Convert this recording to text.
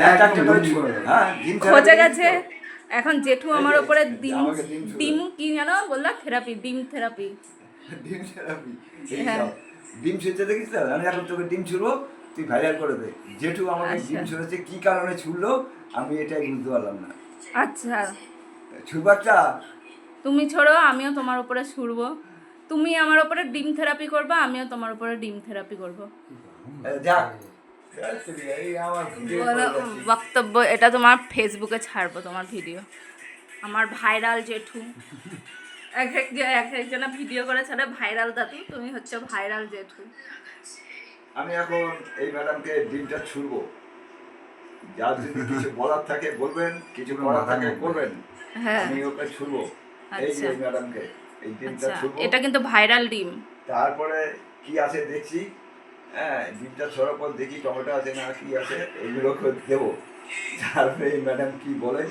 একটা একটা করে হ্যাঁ ডিম খোঁজে গেছে এখন জেঠু আমার এই যে, ওপরে ডিম আমাকে ডিম ছুঁড়ো। ডিম কি জানো বললা থেরাপি ডিম থেরাপি ডিম থেরাপি হ্যাঁ এইসব ডিম ছুঁতে দেখিস তো আমি এখন তোকে ডিম ছুড়বো তুই ভাইরাল করে দে জেঠু আমাকে আচ্ছা ডিম ছুঁড়েছে কি কারণে ছুড়লো আমি এটাই বুঝতে পারলাম না আচ্ছা ছুড়বারটা তুমি ছোড়ো আমিও তোমার উপরে ছুড়বো তুমি আমার উপরে ডিম থেরাপি করবা আমিও তোমার উপরে ডিম থেরাপি করবো যাক এই আমার ভিডিও বলো বক্তব্য এটা তোমার ফেসবুকে ছাড়বো তোমার ভিডিও আমার ভাইরাল জেঠু এক একজনা ভিডিও করে ছাড়ে ভাইরাল দাদু তুমি হচ্ছে ভাইরাল জেঠু আমি এখন এই ম্যাডামকে ডিমটা ছুড়বো যার যদি কিছু বলার থাকে বলবেন কিছু করার থাকে করবেন হ্যাঁ আমি ওকে ছুড়বো এই যে আচ্ছা এই ম্যাডামকে এই ডিমটা আচ্ছা ছুড়বো এটা কিন্তু ভাইরাল ডিম তারপরে কি আছে দেখছি হ্যাঁ ডিমটা ছড়ার পর দেখি টমেটো আছে না কি আছে এগুলো দেবো তারপরে এই ম্যাডাম কি বলে